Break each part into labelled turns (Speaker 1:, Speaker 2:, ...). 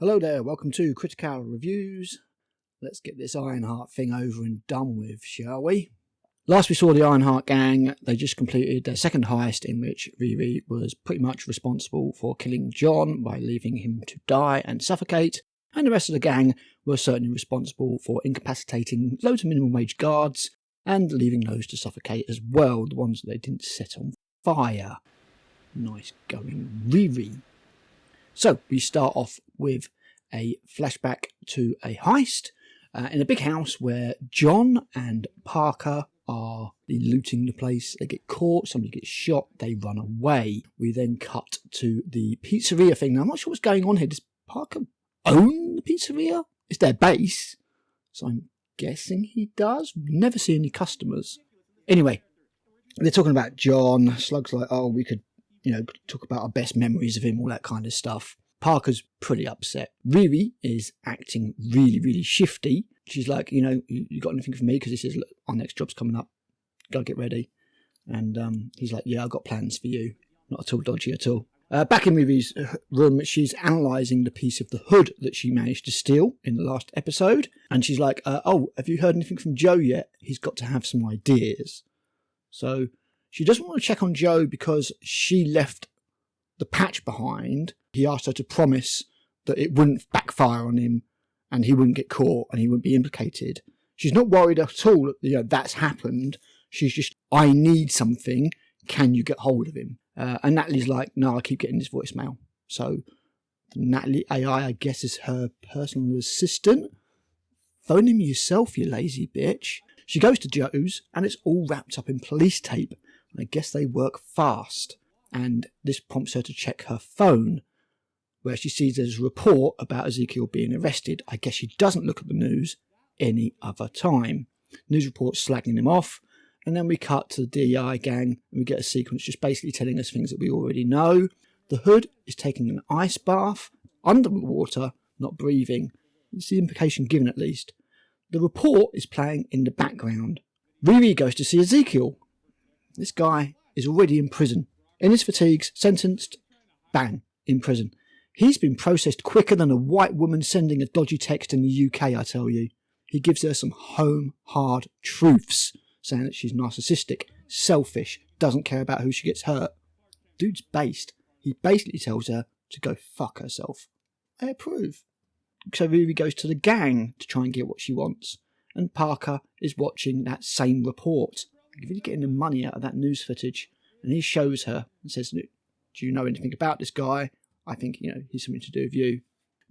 Speaker 1: Hello there, welcome to Critical Reviews. Let's get this Ironheart thing over and done with, shall we? Last we saw the Ironheart gang, they just completed their second heist in which Riri was pretty much responsible for killing John by leaving him to die and suffocate, and the rest of the gang were certainly responsible for incapacitating loads of minimum wage guards and leaving those to suffocate as well, the ones that they didn't set on fire. Nice going, Riri. So we start off with a flashback to a heist in a big house where John and Parker are looting the place. They get caught, somebody gets shot, they run away. We then cut to the pizzeria thing. Now I'm not sure what's going on here. Does Parker own the pizzeria? It's their base, so I'm guessing he does. Never see any customers. Anyway, they're talking about John. Slug's like, oh, we could talk about our best memories of him, all that kind of stuff. Parker's pretty upset. Riri is acting really, really shifty. She's like, you got anything for me? Because he says, look, our next job's coming up. Gotta get ready. And he's like, yeah, I've got plans for you. Not at all dodgy at all. Back in Riri's room, she's analysing the piece of the hood that she managed to steal in the last episode. And she's like, oh, have you heard anything from Joe yet? He's got to have some ideas. So she doesn't want to check on Joe because she left the patch behind. He asked her to promise that it wouldn't backfire on him and he wouldn't get caught and he wouldn't be implicated. She's not worried at all that that's happened. She's just, I need something. Can you get hold of him? And Natalie's like, no, I keep getting this voicemail. So Natalie AI, I guess, is her personal assistant. Phone him yourself, you lazy bitch. She goes to Joe's and it's all wrapped up in police tape. I guess they work fast. And this prompts her to check her phone, where she sees there's a report about Ezekiel being arrested. I guess she doesn't look at the news any other time. News reports slagging him off. And then we cut to the DEI gang and we get a sequence just basically telling us things that we already know. The hood is taking an ice bath, under the water, not breathing. It's the implication given at least. The report is playing in the background. Riri goes to see Ezekiel. This guy is already in prison. In his fatigues, sentenced, bang, in prison. He's been processed quicker than a white woman sending a dodgy text in the UK, I tell you. He gives her some home hard truths, saying that she's narcissistic, selfish, doesn't care about who she gets hurt. Dude's based. He basically tells her to go fuck herself. I approve. So Riri goes to the gang to try and get what she wants. And Parker is watching that same report. He's really getting the money out of that news footage. And he shows her and says, do you know anything about this guy? I think, he's something to do with you.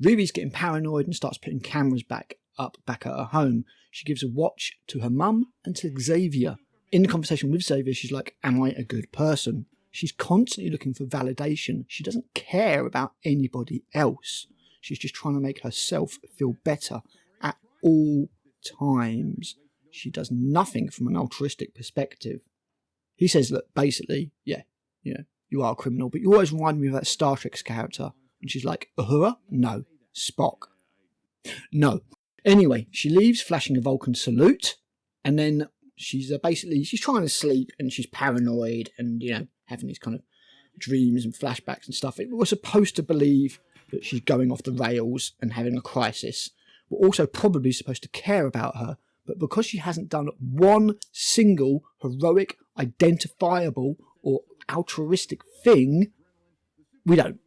Speaker 1: Riri's getting paranoid and starts putting cameras back at her home. She gives a watch to her mum and to Xavier. In the conversation with Xavier, she's like, am I a good person? She's constantly looking for validation. She doesn't care about anybody else. She's just trying to make herself feel better at all times. She does nothing from an altruistic perspective. He says, look, basically, you are a criminal, but you always remind me of that Star Trek's character. And she's like, Uhura? No. Spock? No. Anyway, she leaves, flashing a Vulcan salute, and then she's trying to sleep, and she's paranoid, and, having these kind of dreams and flashbacks and stuff. We're supposed to believe that she's going off the rails and having a crisis. We're also probably supposed to care about her, but because she hasn't done one single heroic, identifiable, or altruistic thing, we don't.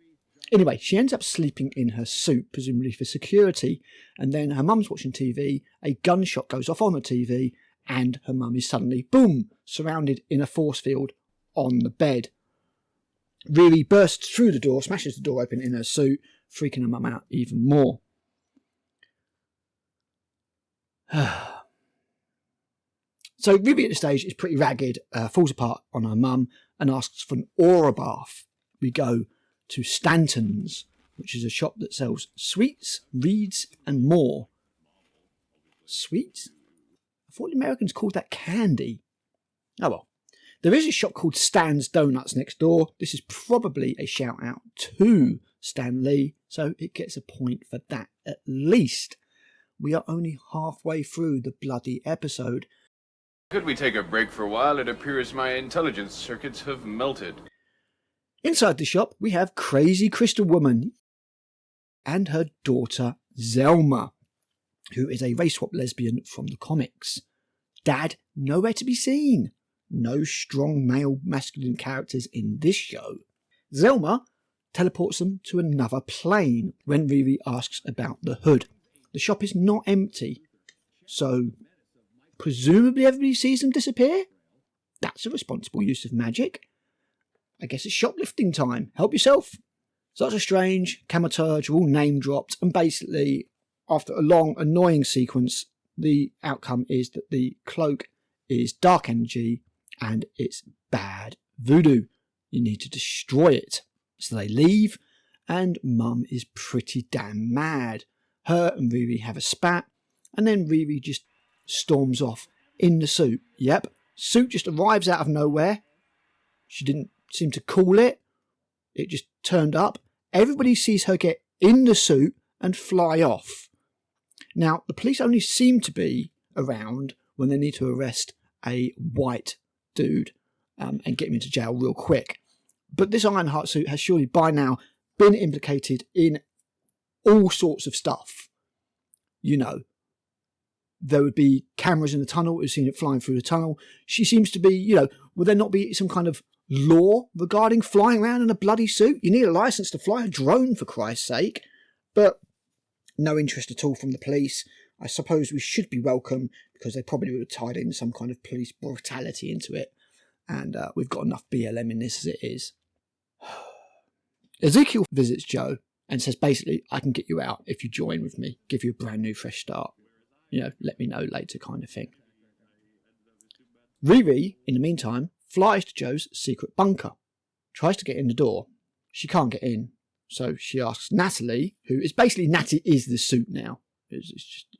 Speaker 1: Anyway, she ends up sleeping in her suit, presumably for security, and then her mum's watching TV, a gunshot goes off on the TV, and her mum is suddenly, boom, surrounded in a force field on the bed. Riri bursts through the door, smashes the door open in her suit, freaking her mum out even more. So Riri at this stage is pretty ragged, falls apart on her mum and asks for an aura bath. We go to Stanton's, which is a shop that sells sweets, reeds and more. Sweets? I thought the Americans called that candy. Oh well. There is a shop called Stan's Donuts next door. This is probably a shout out to Stan Lee, so it gets a point for that at least. We are only halfway through the bloody episode.
Speaker 2: Could we take a break for a while? It appears my intelligence circuits have melted.
Speaker 1: Inside the shop, we have Crazy Crystal Woman. and her daughter Zelma, who is a race swap lesbian from the comics. Dad, nowhere to be seen. No strong male masculine characters in this show. Zelma teleports them to another plane when Riri asks about the hood. The shop is not empty, so presumably everybody sees them disappear? That's a responsible use of magic. I guess it's shoplifting time. Help yourself. Doctor Strange, Camotage are all name dropped, and basically, after a long, annoying sequence, the outcome is that the cloak is dark energy and it's bad voodoo. You need to destroy it. So they leave, and Mum is pretty damn mad. Her and Riri have a spat, and then Riri just storms off in the suit. Yep, suit just arrives out of nowhere. She didn't seem to call it. It just turned up. Everybody sees her get in the suit and fly off. Now, the police only seem to be around when they need to arrest a white dude and get him into jail real quick. But this Ironheart suit has surely by now been implicated in all sorts of stuff. You know, there would be cameras in the tunnel. We've seen it flying through the tunnel. She seems to be, you know, would there not be some kind of law regarding flying around in a bloody suit? You need a license to fly a drone, for Christ's sake. But no interest at all from the police. I suppose we should be welcome because they probably would have tied in some kind of police brutality into it. And we've got enough BLM in this as it is. Ezekiel visits Joe and says basically, I can get you out if you join with me, give you a brand new fresh start. You know, let me know later kind of thing. Riri, in the meantime, flies to Joe's secret bunker, tries to get in the door. She can't get in, so she asks Natalie, who is basically, Natty is the suit now.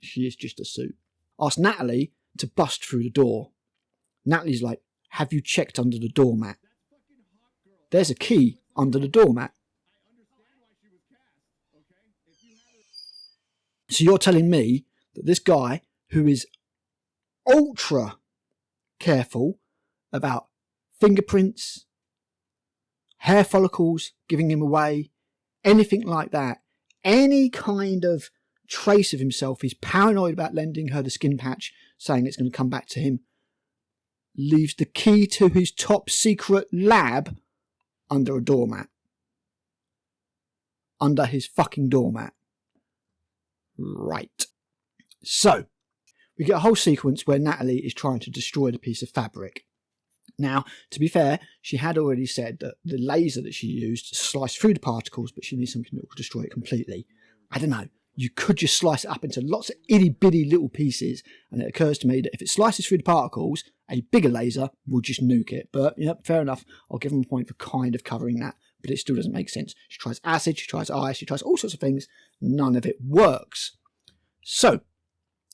Speaker 1: She is just a suit. Asks Natalie to bust through the door. Natalie's like, have you checked under the doormat? There's a key under the doormat. So you're telling me that this guy, who is ultra careful about fingerprints, hair follicles giving him away, anything like that, any kind of trace of himself, he's paranoid about lending her the skin patch, saying it's going to come back to him, leaves the key to his top secret lab under a doormat. Under his fucking doormat. Right. So, we get a whole sequence where Natalie is trying to destroy the piece of fabric. Now, to be fair, she had already said that the laser that she used sliced through the particles, but she needs something that will destroy it completely. I don't know. You could just slice it up into lots of itty-bitty little pieces, and it occurs to me that if it slices through the particles, a bigger laser will just nuke it. But, yeah, fair enough. I'll give them a point for kind of covering that, but it still doesn't make sense. She tries acid, she tries ice, she tries all sorts of things. None of it works. So,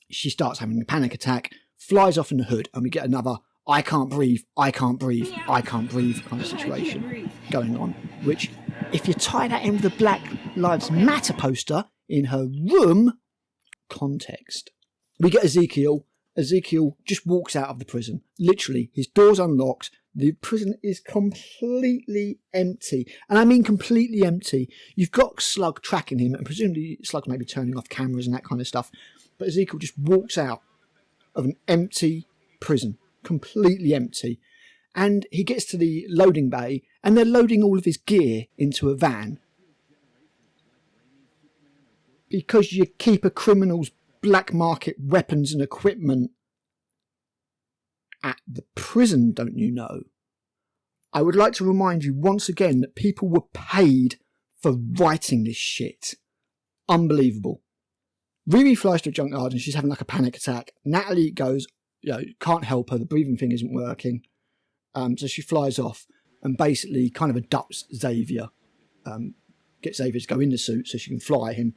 Speaker 1: she starts having a panic attack, flies off in the hood, and we get another I can't breathe, I can't breathe, I can't breathe kind of situation going on. Which, if you tie that in with the Black Lives Matter poster in her room, context. We get Ezekiel. Ezekiel just walks out of the prison. Literally, his door's unlocked. The prison is completely empty. And I mean completely empty. You've got Slug tracking him, and presumably Slug may be turning off cameras and that kind of stuff. But Ezekiel just walks out of an empty prison. Completely empty. And he gets to the loading bay, and they're loading all of his gear into a van. Because you keep a criminal's black market weapons and equipment at the prison, don't you know? I would like to remind you once again that people were paid for writing this shit. Unbelievable. Riri flies to a junkyard and she's having like a panic attack. Natalie goes, you know, can't help her, the breathing thing isn't working. So she flies off and basically kind of adopts Xavier. Gets Xavier to go in the suit so she can fly him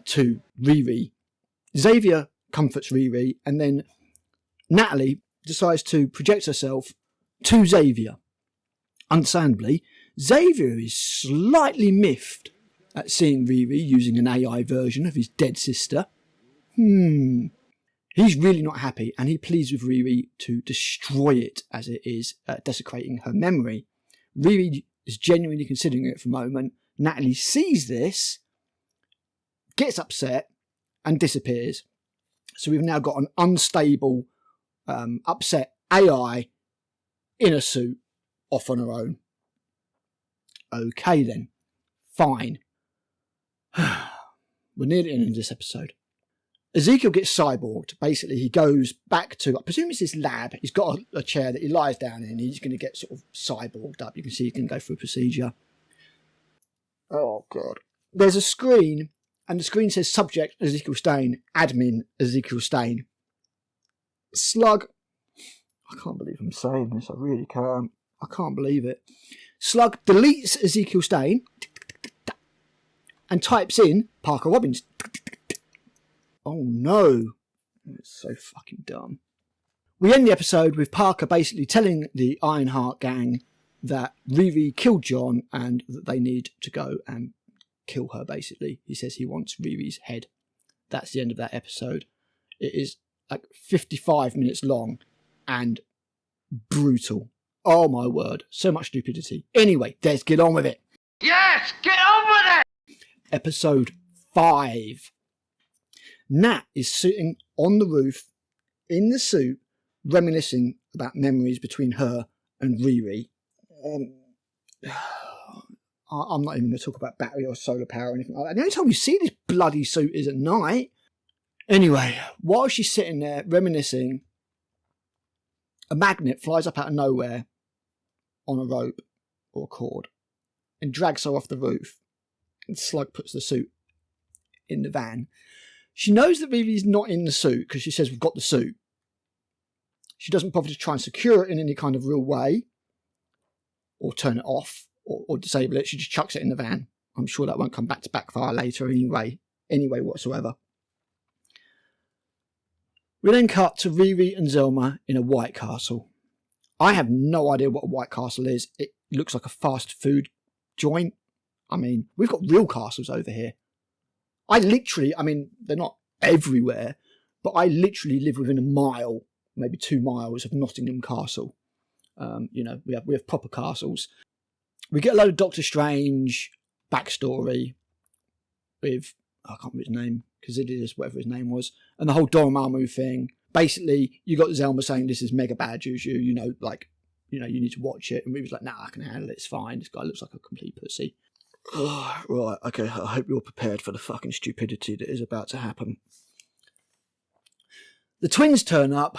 Speaker 1: to Riri. Xavier comforts Riri, and then Natalie decides to project herself to Xavier. Understandably, Xavier is slightly miffed at seeing Riri using an AI version of his dead sister. He's really not happy, and he pleads with Riri to destroy it as it is desecrating her memory. Riri is genuinely considering it for a moment. Natalie sees this gets upset and disappears. So we've now got an unstable, upset AI in a suit off on her own. Okay then, fine. We're near the end of this episode. Ezekiel gets cyborged. Basically, he goes back to, I presume it's his lab. He's got a chair that he lies down in. He's going to get sort of cyborged up. You can see he can go through a procedure. Oh, God. There's a screen, and the screen says subject Ezekiel Stain, admin Ezekiel Stain. Slug. I can't believe I'm saying this. I really can't. I can't believe it. Slug deletes Ezekiel Stain and types in Parker Robbins. Oh no. It's so fucking dumb. We end the episode with Parker basically telling the Ironheart gang that Riri killed John and that they need to go and kill her, basically. He says he wants Riri's head. That's the end of that episode. It is like 55 minutes long and brutal. Oh my word. So much stupidity. Anyway, let's get on with it.
Speaker 3: Yes, get on with it!
Speaker 1: Episode 5. Nat is sitting on the roof in the suit, reminiscing about memories between her and Riri. I'm not even going to talk about battery or solar power or anything like that. The only time you see this bloody suit is at night. Anyway, while she's sitting there reminiscing, a magnet flies up out of nowhere on a rope or a cord and drags her off the roof. And Slug puts the suit in the van. She knows that Riri's not in the suit because she says, we've got the suit. She doesn't bother to try and secure it in any kind of real way or turn it off or disable it. She just chucks it in the van. I'm sure that won't come back to backfire later anyway whatsoever. We then cut to Riri and Zelma in a White Castle. I have no idea what a White Castle is. It looks like a fast food joint. I mean, we've got real castles over here. They're not everywhere, but I literally live within a mile, maybe 2 miles of Nottingham Castle. We have proper castles. We get a load of Doctor Strange backstory with, I can't remember his name, because it is whatever his name was, and the whole Dormammu thing. Basically, you got Zelma saying this is mega bad, Juju, you need to watch it. And we was like, nah, I can handle it, it's fine. This guy looks like a complete pussy. Oh, right, okay, I hope you're prepared for the fucking stupidity that is about to happen. The twins turn up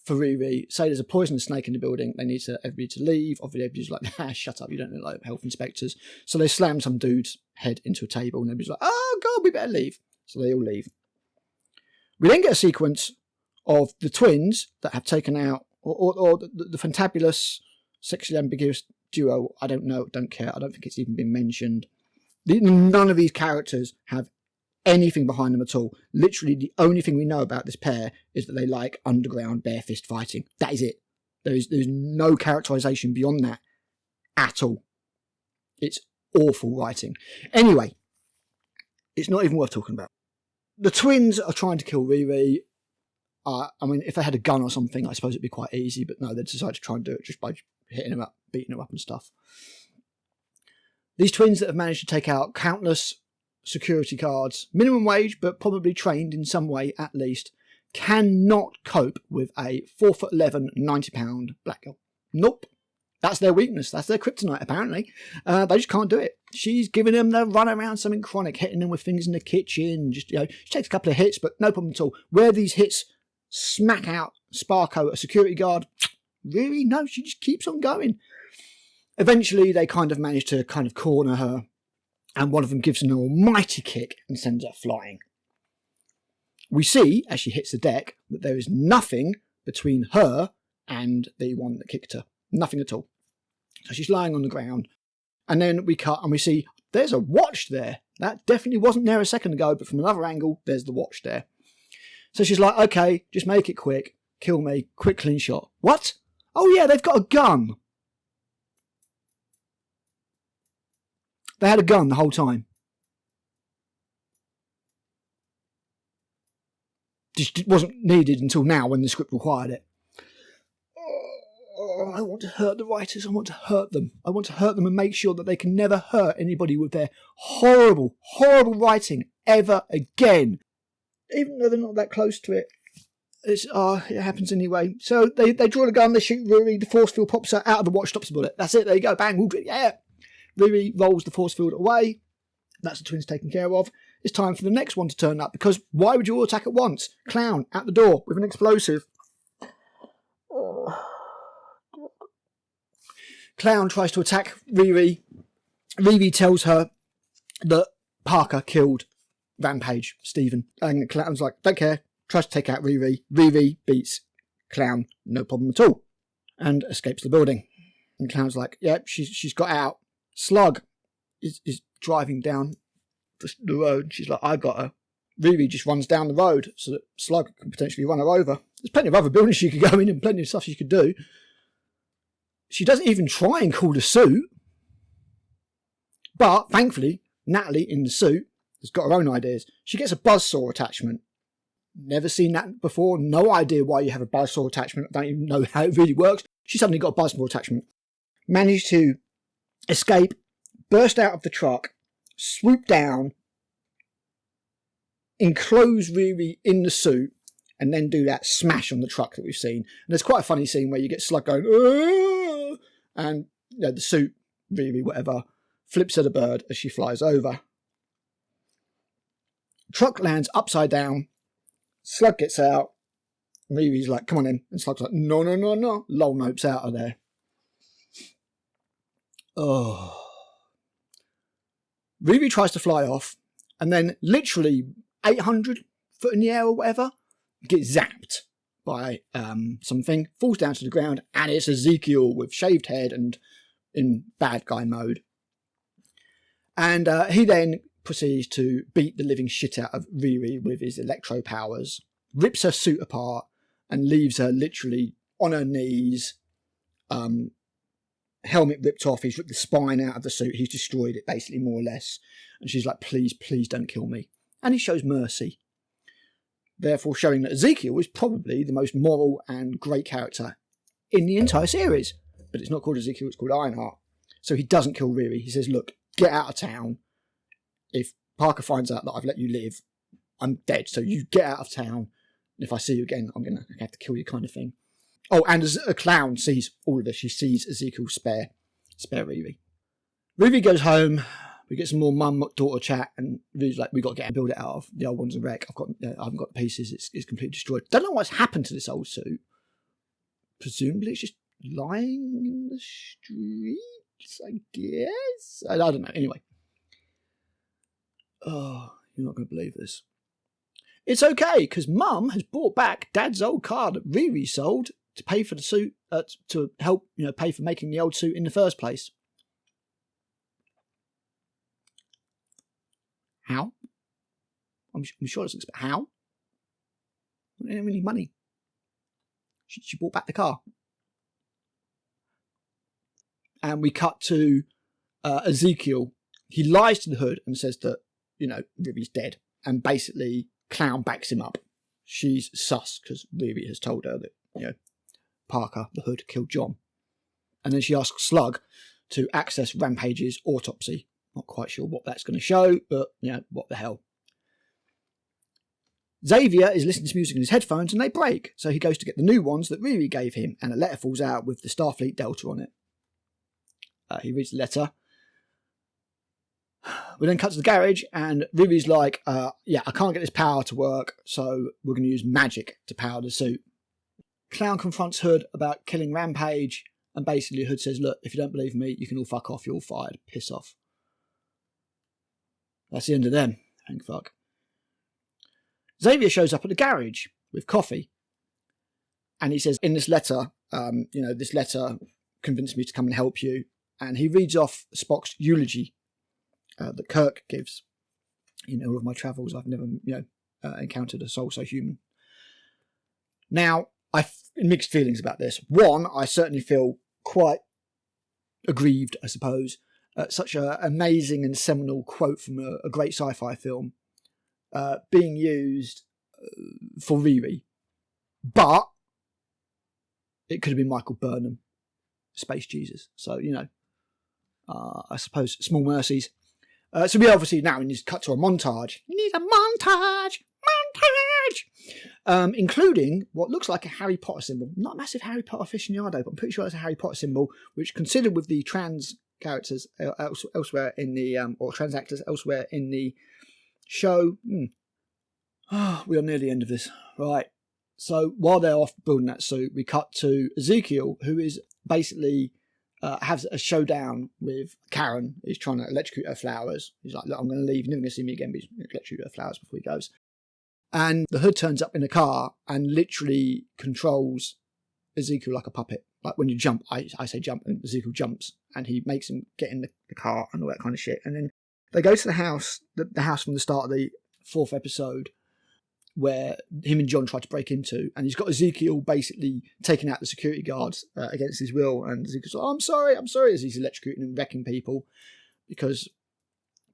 Speaker 1: for Riri, say there's a poisonous snake in the building, they need everybody to leave. Obviously, everybody's like, shut up, you don't look like health inspectors. So they slam some dude's head into a table, and everybody's like, oh god, we better leave. So they all leave. We then get a sequence of the twins that have taken out, or the fantabulous, sexually ambiguous duo. I don't know, don't care, I don't think it's even been mentioned. None of these characters have anything behind them at all. Literally, the only thing we know about this pair is that they like underground bare fist fighting. That is it. There's no characterization beyond that at all. It's awful writing. Anyway, it's not even worth talking about. The twins are trying to kill Riri. If they had a gun or something, I suppose it'd be quite easy, but no, they decided to try and do it just by hitting them up, beating them up and stuff. These twins that have managed to take out countless security guards, minimum wage, but probably trained in some way at least, cannot cope with a 4'11", 90-pound black girl. Nope. That's their weakness. That's their kryptonite, apparently. They just can't do it. She's giving them the run around something chronic, hitting them with things in the kitchen. She takes a couple of hits, but no problem at all. Where these hits smack out Sparko, a security guard, really? No, she just keeps on going. Eventually, they kind of manage to corner her, and one of them gives her an almighty kick and sends her flying. We see, as she hits the deck, that there is nothing between her and the one that kicked her. Nothing at all. So she's lying on the ground. And then we cut and we see there's a watch there. That definitely wasn't there a second ago, but from another angle, there's the watch there. So she's like, okay, just make it quick. Kill me. Quick, clean shot. What? Oh yeah, they've got a gun. They had a gun the whole time. Just wasn't needed until now when the script required it. I want to hurt the writers. I want to hurt them. I want to hurt them and make sure that they can never hurt anybody with their horrible, horrible writing ever again. Even though they're not that close to it. It happens anyway. So they draw the gun, they shoot Riri, the force field pops out of the watch, stops the bullet. That's it, there you go, bang, yeah. Riri rolls the force field away. That's the twins taken care of. It's time for the next one to turn up, because why would you all attack at once? Clown at the door with an explosive. Clown tries to attack Riri. Riri tells her that Parker killed Rampage, Stephen. And Clown's like, don't care. Tries to take out Riri. Riri beats Clown, no problem at all, and escapes the building. And Clown's like, yeah, she's got out. Slug is driving down the road. She's like, I got her. Riri just runs down the road so that Slug can potentially run her over. There's plenty of other buildings she could go in and plenty of stuff she could do. She doesn't even try and call the suit. But thankfully, Natalie in the suit has got her own ideas. She gets a buzzsaw attachment. Never seen that before. No idea why you have a buzzsaw attachment. I don't even know how it really works. She suddenly got a buzzsaw attachment. Managed to escape, burst out of the truck, swoop down, enclose Riri in the suit, and then do that smash on the truck that we've seen. And there's quite a funny scene where you get Slug going, "Aah!" And the suit, Riri, whatever, flips at a bird as she flies over. Truck lands upside down. Slug gets out. Riri's like, come on in. And Slug's like, no. Lol nopes out of there. Oh. Riri tries to fly off, and then literally 800 foot in the air or whatever, gets zapped by something, falls down to the ground, and it's Ezekiel with shaved head and in bad guy mode. And he then proceeds to beat the living shit out of Riri with his electro powers, rips her suit apart, and leaves her literally on her knees, helmet ripped off, he's ripped the spine out of the suit, he's destroyed it basically, more or less. And she's like, please don't kill me. And he shows mercy, therefore showing that Ezekiel is probably the most moral and great character in the entire series. But it's not called Ezekiel, it's called Ironheart. So he doesn't kill Riri. He says, look, get out of town. If Parker finds out that I've let you live, I'm dead. So you get out of town. And if I see you again, I'm going to have to kill you, kind of thing. Oh, and as a Clown sees all of this, she sees Ezekiel spare Riri. Riri goes home. We get some more mum-daughter chat, and Riri's like, we got to get and build it out of. The old one's a wreck. I haven't got the pieces. It's completely destroyed. Don't know what's happened to this old suit. Presumably it's just lying in the streets, I guess. I don't know. Anyway. Oh, you're not going to believe this. It's okay, because Mum has brought back Dad's old car that Riri sold to pay for the suit, to help pay for making the old suit in the first place. How? I'm sure it's how? I don't have any money. She bought back the car. And we cut to Ezekiel. He lies to the Hood and says that, Riri's dead. And basically, Clown backs him up. She's sus because Riri has told her that, Parker, the Hood, killed John. And then she asks Slug to access Rampage's autopsy. Not quite sure what that's going to show, but, what the hell. Xavier is listening to music in his headphones and they break. So he goes to get the new ones that Riri gave him, and a letter falls out with the Starfleet Delta on it. He reads the letter. We then cut to the garage, and Riri's like, I can't get this power to work, so we're going to use magic to power the suit. Clown confronts Hood about killing Rampage, and basically Hood says, look, if you don't believe me, you can all fuck off, you're all fired, piss off. That's the end of them, thank fuck. Xavier shows up at the garage with coffee, and he says, in this letter, this letter convinced me to come and help you, and he reads off Spock's eulogy that Kirk gives. In all of my travels, I've never, encountered a soul so human. Now, I've mixed feelings about this. One, I certainly feel quite aggrieved, I suppose, at such an amazing and seminal quote from a great sci-fi film being used for Riri. But it could have been Michael Burnham. Space Jesus. So, I suppose small mercies. So we obviously now need to cut to a montage. You need a montage! Including what looks like a Harry Potter symbol. I'm not a massive Harry Potter aficionado, but I'm pretty sure it's a Harry Potter symbol, which considered with the trans characters elsewhere in the, or trans actors elsewhere in the show. We are near the end of this. Right. So while they're off building that suit, we cut to Ezekiel, who is basically has a showdown with Karen. He's trying to electrocute her flowers. He's like, look, I'm going to leave. You're never going to see me again, but he's going to electrocute her flowers before he goes. And the Hood turns up in a car and literally controls Ezekiel like a puppet. Like when you jump, I say jump, and Ezekiel jumps, and he makes him get in the car and all that kind of shit. And then they go to the house from the start of the 4th episode, where him and John try to break into, and he's got Ezekiel basically taking out the security guards against his will, and Ezekiel's like, I'm sorry, as he's electrocuting and wrecking people, because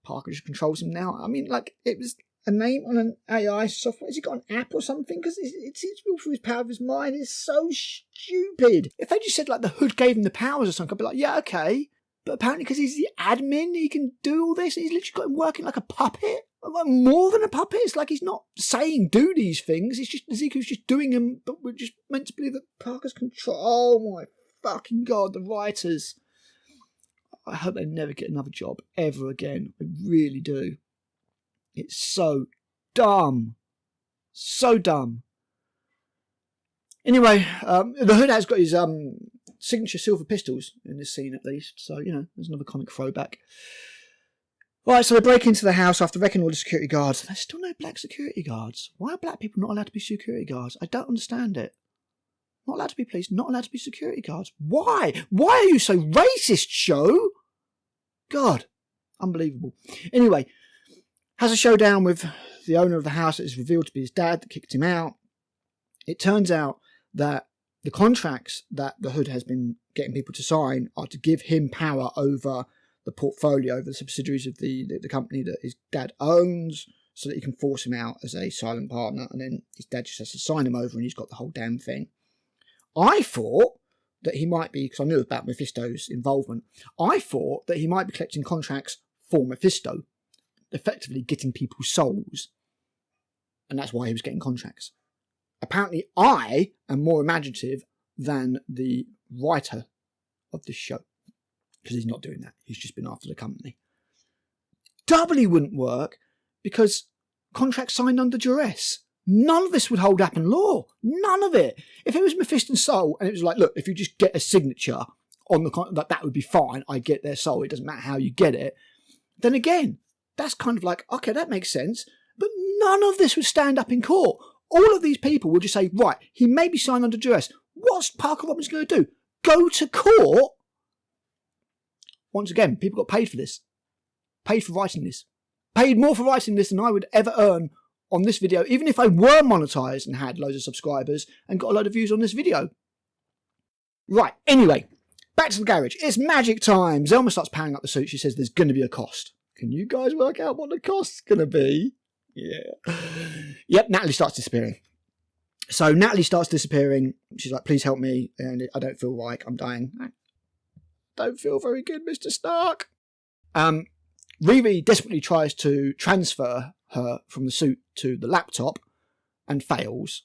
Speaker 1: Parker just controls him now. I mean, like, it was a name on an AI software. Has he got an app or something? Because it seems all through his power of his mind. It's so stupid. If they just said, like, the Hood gave him the powers or something, I'd be like, yeah, okay. But apparently because he's the admin, he can do all this. He's literally got him working like a puppet. Like, more than a puppet. It's like he's not saying do these things. It's just Ezekiel's just doing them, but we're just meant to believe that Parker's control. Oh my fucking God, the writers. I hope they never get another job ever again. I really do. It's so dumb. So dumb. Anyway, the Hood has got his signature silver pistols in this scene at least. So, there's another comic throwback. Right, so they break into the house after wrecking all the security guards. There's still no black security guards. Why are black people not allowed to be security guards? I don't understand it. Not allowed to be police, not allowed to be security guards. Why? Why are you so racist, show? God, unbelievable. Anyway, has a showdown with the owner of the house that is revealed to be his dad that kicked him out. It turns out that the contracts that the Hood has been getting people to sign are to give him power over the portfolio, over the subsidiaries of the company that his dad owns, so that he can force him out as a silent partner, and then his dad just has to sign him over and he's got the whole damn thing. I thought that he might be, because I knew about Mephisto's involvement, I thought that he might be collecting contracts for Mephisto, effectively getting people's souls, and that's why he was getting contracts. Apparently I am more imaginative than the writer of this show, because he's not doing that. He's just been after the company. Doubly wouldn't work because contracts signed under duress. None of this would hold up in law. None of it. If it was Mephisto's soul and it was like, look, if you just get a signature on the that would be fine. I get their soul. It doesn't matter how you get it. Then again, that's kind of like, okay, that makes sense. But none of this would stand up in court. All of these people would just say, right, he may be signed under duress. What's Parker Robbins going to do? Go to court? Once again, people got paid for this. Paid for writing this. Paid more for writing this than I would ever earn on this video, even if I were monetized and had loads of subscribers and got a load of views on this video. Right, anyway, back to the garage. It's magic time. Zelma starts powering up the suit. She says there's going to be a cost. Can you guys work out what the cost's going to be? Yeah. Yep, Natalie starts disappearing. So Natalie starts disappearing. She's like, please help me. And I don't feel like I'm dying. I don't feel very good, Mr. Stark. Riri desperately tries to transfer her from the suit to the laptop and fails.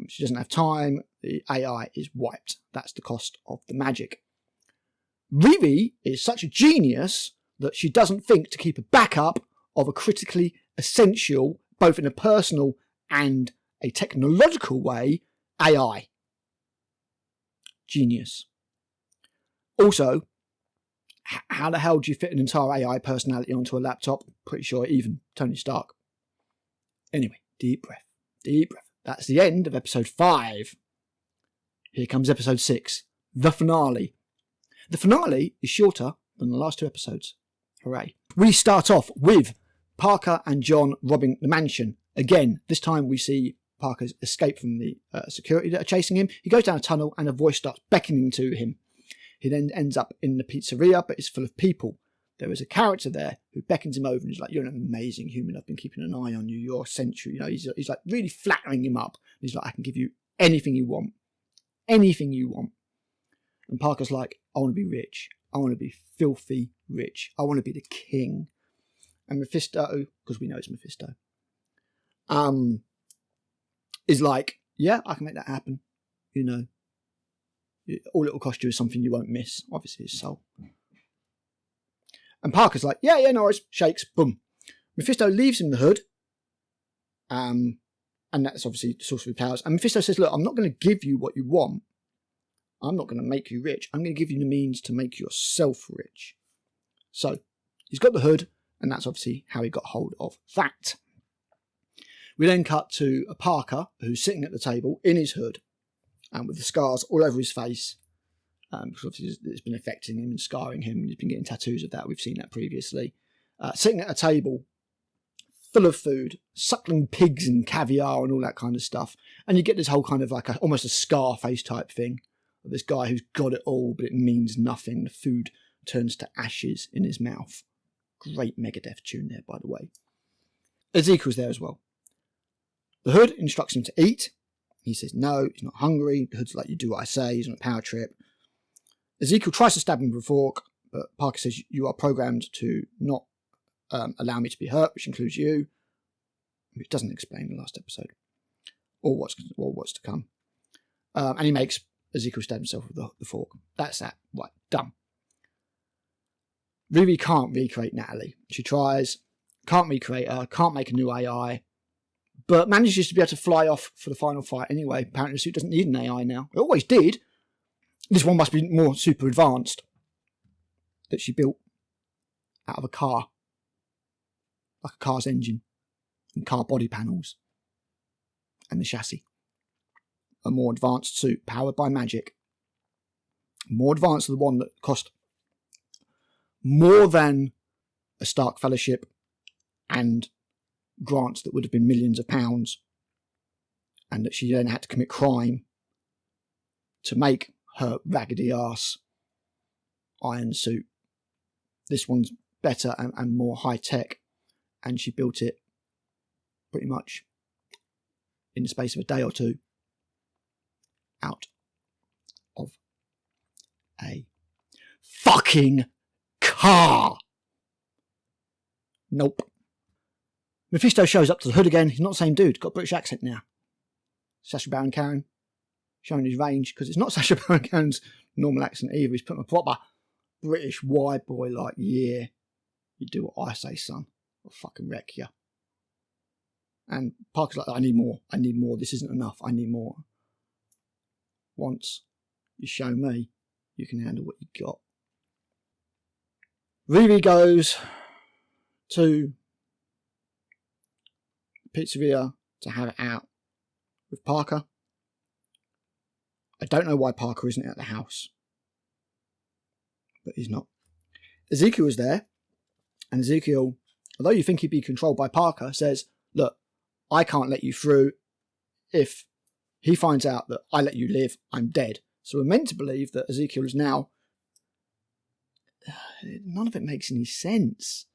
Speaker 1: She doesn't have time. The AI is wiped. That's the cost of the magic. Riri is such a genius that she doesn't think to keep a backup of a critically essential, both in a personal and a technological way, AI. Genius. Also, how the hell do you fit an entire AI personality onto a laptop? Pretty sure even Tony Stark. Anyway, deep breath. Deep breath. That's the end of episode 5. Here comes episode 6, the finale. The finale is shorter than the last 2 episodes. Hooray. We start off with Parker and John robbing the mansion. Again, this time we see Parker's escape from the security that are chasing him. He goes down a tunnel and a voice starts beckoning to him. He then ends up in the pizzeria, but it's full of people. There is a character there who beckons him over and is like, you're an amazing human. I've been keeping an eye on you. You're essential. You know, he's like really flattering him up. He's like, I can give you anything you want. Anything you want. And Parker's like, I want to be rich. I want to be filthy rich. I want to be the king. And Mephisto, because we know it's Mephisto, is like, yeah, I can make that happen. You know, all it'll cost you is something you won't miss. Obviously, his soul. And Parker's like, yeah, no worries. Shakes, boom. Mephisto leaves him the hood. And that's obviously the source of his powers. And Mephisto says, look, I'm not going to give you what you want. I'm not going to make you rich. I'm going to give you the means to make yourself rich. So he's got the hood, and that's obviously how he got hold of that. We then cut to a Parker who's sitting at the table in his hood and with the scars all over his face. Because obviously it's been affecting him and scarring him. He's been getting tattoos of that. We've seen that previously. Sitting at a table full of food, suckling pigs and caviar and all that kind of stuff. And you get this whole kind of like almost a Scarface type thing of this guy who's got it all, but it means nothing. The food turns to ashes in his mouth. Great Megadeth tune there, by the way. Ezekiel's there as well. The hood instructs him to eat. He says no, he's not hungry. The hood's like, you do what I say. He's on a power trip. Ezekiel tries to stab him with a fork, but Parker says, you are programmed to not allow me to be hurt, which includes you. Which doesn't explain the last episode. Or what's to come. And he makes Ezekiel stab himself with the fork. That's that. Right, done. Riri can't recreate Natalie. She tries, can't recreate her, can't make a new AI, but manages to be able to fly off for the final fight anyway. Apparently the suit doesn't need an AI now. It always did. This one must be more super advanced. That she built out of a car. Like a car's engine. And car body panels. And the chassis. A more advanced suit powered by magic. More advanced than the one that cost more than a Stark Fellowship and grants that would have been millions of pounds, and that she then had to commit crime to make her raggedy ass iron suit. This one's better and more high tech, and she built it pretty much in the space of a day or two out of a fucking car. Nope. Mephisto shows up to the hood again. He's not the same dude. Got a British accent now. Sacha Baron Cohen showing his range, because it's not Sacha Baron Cohen's normal accent either. He's putting a proper British wide boy like, yeah, you do what I say, son. I'll fucking wreck you. And Parker's like, I need more. This isn't enough. I need more. Once you show me, you can handle what you got. Riri goes to the pizzeria to have it out with Parker. I don't know why Parker isn't at the house, but he's not. Ezekiel is there, and Ezekiel, although you think he'd be controlled by Parker, says, look, I can't let you through. If he finds out that I let you live, I'm dead. So we're meant to believe that Ezekiel is now... None of it makes any sense.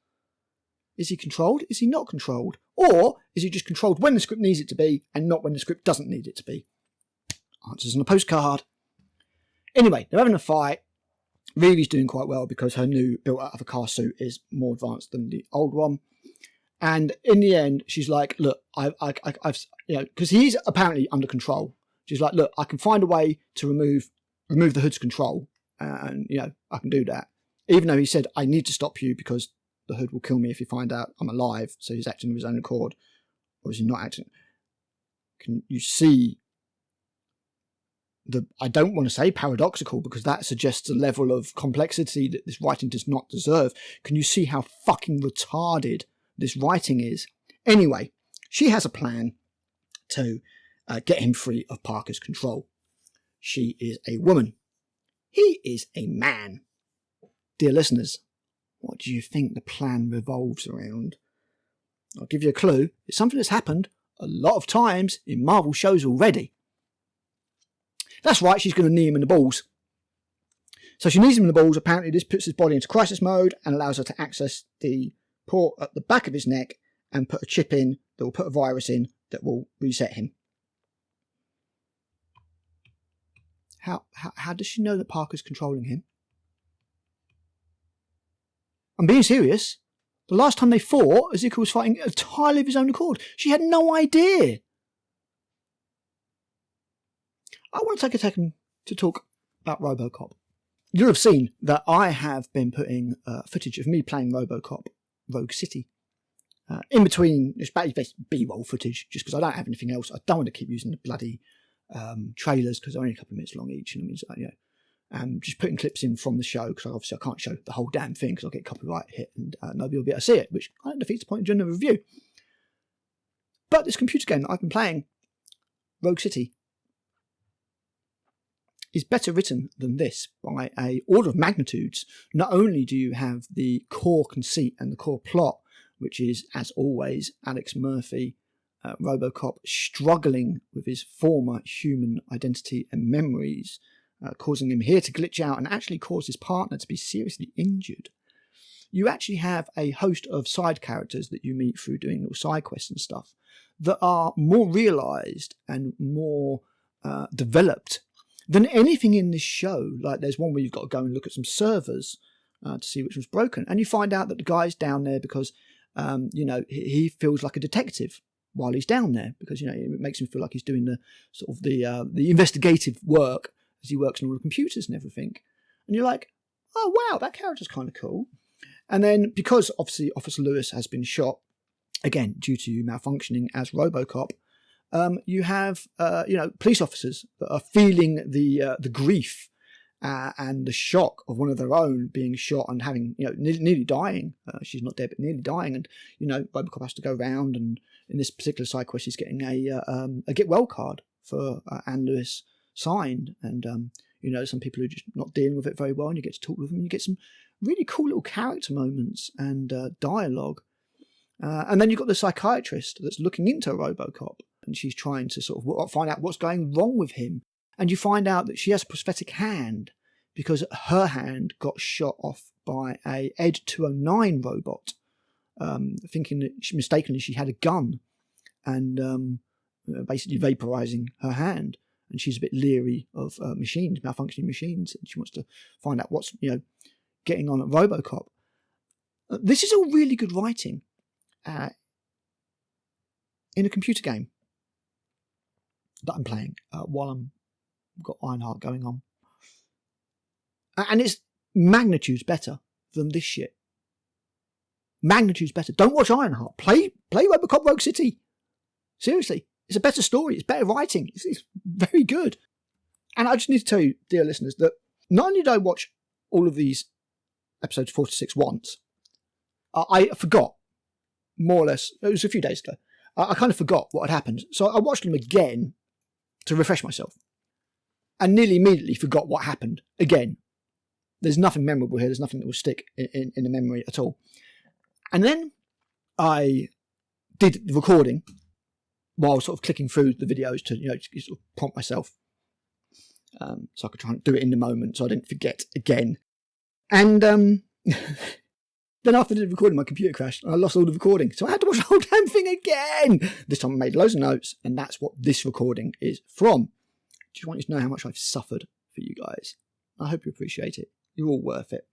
Speaker 1: Is he controlled? Is he not controlled? Or is he just controlled when the script needs it to be and not when the script doesn't need it to be? Answers on a postcard. Anyway, they're having a fight. Riri's doing quite well because her new built out of a car suit is more advanced than the old one. And in the end, she's like, look, I've because he's apparently under control. She's like, look, I can find a way to remove the hood's control. And, I can do that. Even though he said, I need to stop you because the hood will kill me if you find out I'm alive. So he's acting of his own accord. Or is he not acting? Can you see I don't want to say paradoxical, because that suggests a level of complexity that this writing does not deserve. Can you see how fucking retarded this writing is? Anyway, she has a plan to get him free of Parker's control. She is a woman. He is a man. Dear listeners, what do you think the plan revolves around? I'll give you a clue. It's something that's happened a lot of times in Marvel shows already. That's right, she's going to knee him in the balls. So she knees him in the balls. Apparently this puts his body into crisis mode and allows her to access the port at the back of his neck and put a chip in that will put a virus in that will reset him. How does she know that Parker's controlling him? I'm being serious. The last time they fought, Ezekiel was fighting entirely of his own accord. She had no idea. I want to take a second to talk about RoboCop. You'll have seen that I have been putting footage of me playing RoboCop Rogue City in between. It's basically B-roll footage, just because I don't have anything else. I don't want to keep using the bloody trailers because they're only a couple of minutes long each, and it means just putting clips in from the show, because obviously I can't show the whole damn thing because I'll get copyright hit and nobody will be able to see it, which kind of defeats the point of doing a review. But this computer game that I've been playing, Rogue City, is better written than this by a order of magnitudes. Not only do you have the core conceit and the core plot, which is, as always, Alex Murphy, RoboCop, struggling with his former human identity and memories, causing him here to glitch out and actually cause his partner to be seriously injured. You actually have a host of side characters that you meet through doing little side quests and stuff that are more realised and more developed than anything in this show. Like, there's one where you've got to go and look at some servers to see which was broken, and you find out that the guy's down there because he feels like a detective while he's down there, because it makes him feel like he's doing the sort of the investigative work as he works on all the computers and everything. And you're like, oh wow, that character's kind of cool. And then, because obviously Officer Lewis has been shot again due to malfunctioning as RoboCop, you have police officers that are feeling the grief and the shock of one of their own being shot and having nearly dying. She's not dead, but nearly dying, and RoboCop has to go around, and in this particular side quest, he's getting a get well card for Anne Lewis signed, and some people who are just not dealing with it very well, and you get to talk with them, and you get some really cool little character moments and dialogue. And then you've got the psychiatrist that's looking into RoboCop, and she's trying to sort of find out what's going wrong with him. And you find out that she has a prosthetic hand because her hand got shot off by a Ed 209 robot, thinking that mistakenly she had a gun, and basically vaporizing her hand. And she's a bit leery of machines, malfunctioning machines, and she wants to find out what's getting on at RoboCop. This is all really good writing in a computer game that I'm playing while I've got Ironheart going on, and it's magnitudes better than this shit. Magnitudes better. Don't watch Ironheart. Play RoboCop Rogue City. Seriously, it's a better story. It's better writing. It's very good. And I just need to tell you, dear listeners, that not only did I watch all of these episodes 4 to 6 once, I forgot, more or less, it was a few days ago, I kind of forgot what had happened. So I watched them again to refresh myself, and nearly immediately forgot what happened again. There's nothing memorable here. There's nothing that will stick in the memory at all. And then I did the recording while sort of clicking through the videos to sort of prompt myself, so I could try and do it in the moment so I didn't forget again. And then after the recording, my computer crashed and I lost all the recording, so I had to watch the whole damn thing again. This time I made loads of notes, and that's what this recording is from. Just want you to know how much I've suffered for you guys. I hope you appreciate it. You're all worth it.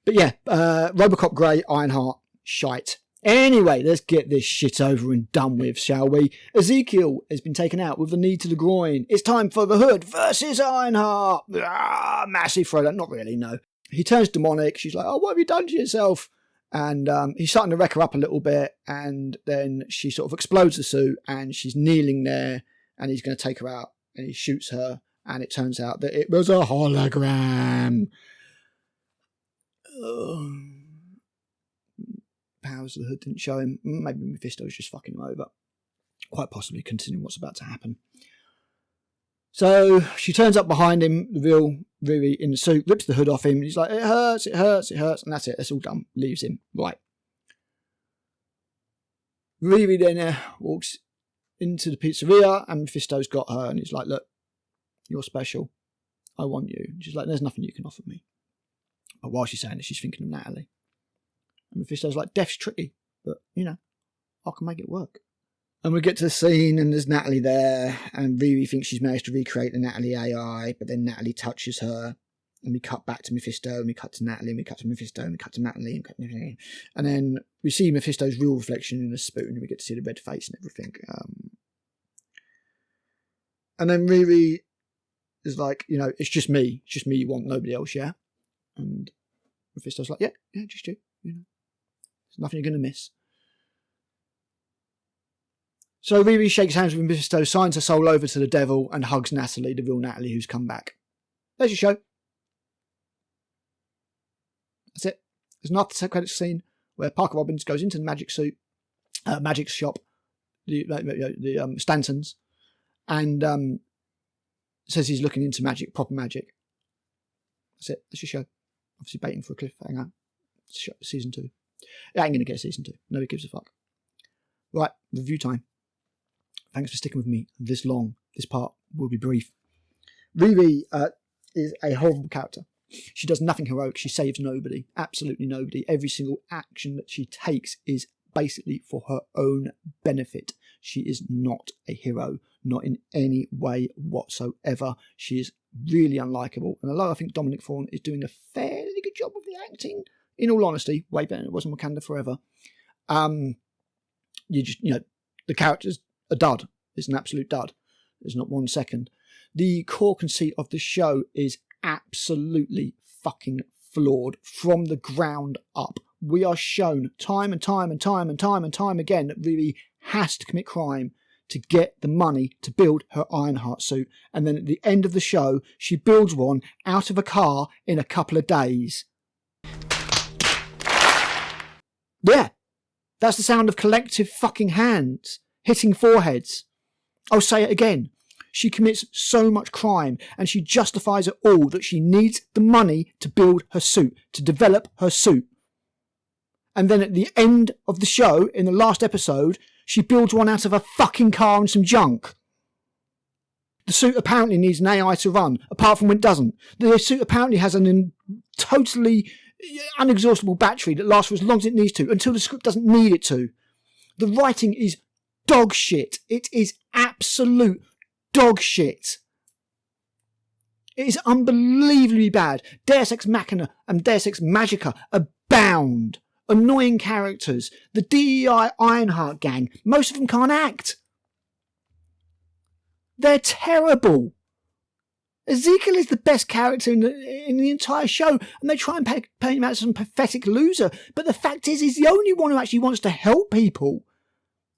Speaker 1: But yeah, RoboCop Grey, Ironheart, shite. Anyway, let's get this shit over and done with, shall we? Ezekiel has been taken out with the knee to the groin. It's time for the Hood versus Ironheart. Massive throwdown. Not really, no. He turns demonic. She's like, oh, what have you done to yourself? And he's starting to wreck her up a little bit. And then she sort of explodes the suit, and she's kneeling there, and he's going to take her out, and he shoots her. And it turns out that it was a hologram. Powers of the Hood didn't show him. Maybe Mephisto was just fucking him over. Quite possibly continuing what's about to happen. So she turns up behind him, the real Riri in the suit, rips the hood off him. He's like, it hurts, it hurts, it hurts. And that's it. That's all done. Leaves him. Right. Riri then walks into the pizzeria, and Mephisto's got her, and he's like, look, you're special. I want you. And she's like, there's nothing you can offer me. But while she's saying it, she's thinking of Natalie. And Mephisto's like, death's tricky, but, I can make it work. And we get to the scene, and there's Natalie there, and Riri thinks she's managed to recreate the Natalie AI, but then Natalie touches her, and we cut back to Mephisto, and we cut to Natalie, and we cut to Mephisto, and we cut to Natalie, and then we see Mephisto's real reflection in a spoon, and we get to see the red face and everything. And then Riri is like, it's just me you want, nobody else, yeah? And Mephisto's like, yeah, just you, There's nothing you're going to miss. So Riri shakes hands with Mephisto, signs her soul over to the devil, and hugs Natalie, the real Natalie, who's come back. There's your show. That's it. There's an after credits scene where Parker Robbins goes into the magic shop, the Stantons, and says he's looking into magic, proper magic. That's it. That's your show. Obviously baiting for a cliffhanger. Season 2. It ain't going to get a season 2. Nobody gives a fuck. Right, review time. Thanks for sticking with me this long. This part will be brief. Riri is a horrible character. She does nothing heroic. She saves nobody. Absolutely nobody. Every single action that she takes is basically for her own benefit. She is not a hero. Not in any way whatsoever. She is really unlikable. And although I think Dominic Thorne is doing a fairly good job of the acting, in all honesty, way better than it was in Wakanda Forever, the character's a dud. It's an absolute dud. There's not 1 second. The core conceit of the show is absolutely fucking flawed from the ground up. We are shown time and time again that Riri has to commit crime to get the money to build her Ironheart suit. And then at the end of the show, she builds one out of a car in a couple of days. Yeah, that's the sound of collective fucking hands hitting foreheads. I'll say it again. She commits so much crime, and she justifies it all that she needs the money to build her suit, to develop her suit. And then at the end of the show, in the last episode, she builds one out of a fucking car and some junk. The suit apparently needs an AI to run, apart from when it doesn't. The suit apparently has an totally unexhaustible battery that lasts for as long as it needs to, until the script doesn't need it to. The writing is dog shit. It is absolute dog shit. It is unbelievably bad. Deus Ex Machina and Deus Ex Magica abound. Annoying characters. The DEI Ironheart gang. Most of them can't act. They're terrible. Ezekiel is the best character in the entire show, and they try and paint him out as some pathetic loser. But the fact is, he's the only one who actually wants to help people.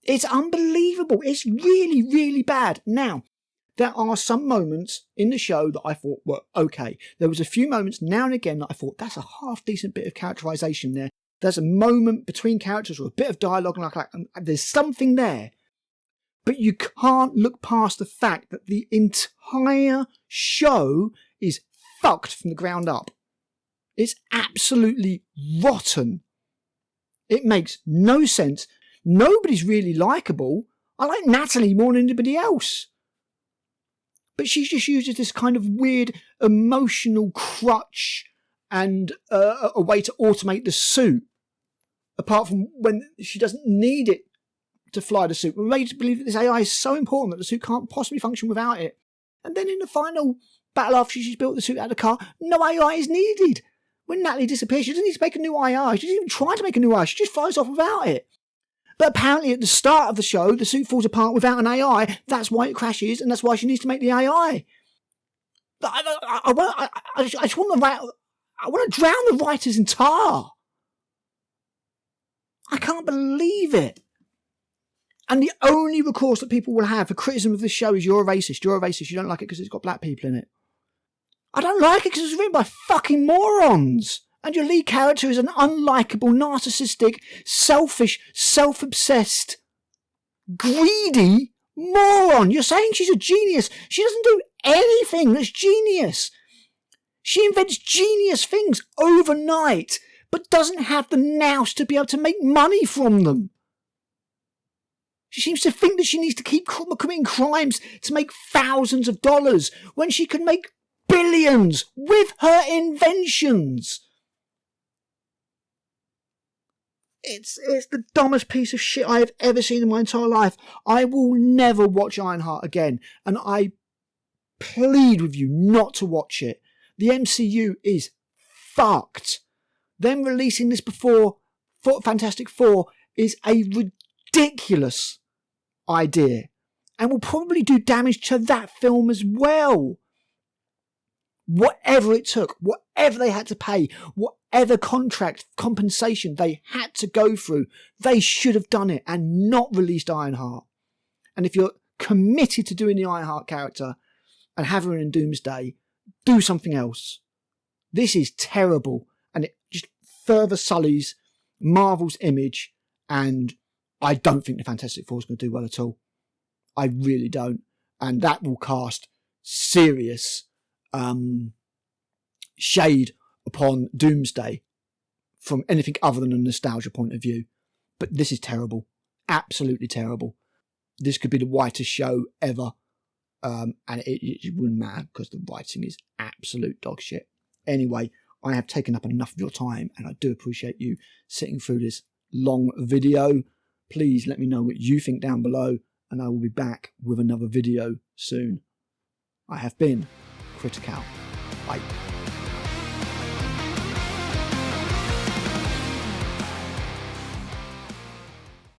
Speaker 1: It's unbelievable. It's really, really bad. Now, there are some moments in the show that I thought were okay. There was a few moments now and again that I thought, that's a half-decent bit of characterization there. There's a moment between characters or a bit of dialogue, and there's something there. But you can't look past the fact that the entire show is fucked from the ground up. It's absolutely rotten. It makes no sense. Nobody's really likeable. I like Natalie more than anybody else. But she just uses this kind of weird emotional crutch and a way to automate the suit. Apart from when she doesn't need it to fly the suit. We're made to believe that this AI is so important that the suit can't possibly function without it. And then in the final battle after she's built the suit out of the car, no AI is needed. When Natalie disappears, she doesn't need to make a new AI. She doesn't even try to make a new AI. She just flies off without it. But apparently at the start of the show, the suit falls apart without an AI. That's why it crashes, and that's why she needs to make the AI. I want to drown the writers in tar. I can't believe it. And the only recourse that people will have for criticism of this show is you're a racist. You're a racist. You don't like it because it's got black people in it. I don't like it because it was written by fucking morons. And your lead character is an unlikable, narcissistic, selfish, self-obsessed, greedy moron. You're saying she's a genius. She doesn't do anything that's genius. She invents genius things overnight, but doesn't have the nous to be able to make money from them. She seems to think that she needs to keep committing crimes to make thousands of dollars when she can make billions with her inventions. It's the dumbest piece of shit I have ever seen in my entire life. I will never watch Ironheart again, and I plead with you not to watch it. The MCU is fucked. Them releasing this before Fantastic Four is a ridiculous idea, and will probably do damage to that film as well. Whatever it took, whatever they had to pay, whatever contract compensation they had to go through, they should have done it and not released Ironheart. And if you're committed to doing the Ironheart character and having her in Doomsday, do something else. This is terrible, and it just further sullies Marvel's image, and I don't think the Fantastic Four is going to do well at all. I really don't. And that will cast serious shade upon Doomsday from anything other than a nostalgia point of view. But this is terrible. Absolutely terrible. This could be the whitest show ever. And it wouldn't matter because the writing is absolute dog shit. Anyway, I have taken up enough of your time, and I do appreciate you sitting through this long video. Please let me know what you think down below, and I will be back with another video soon. I have been Critical. Bye.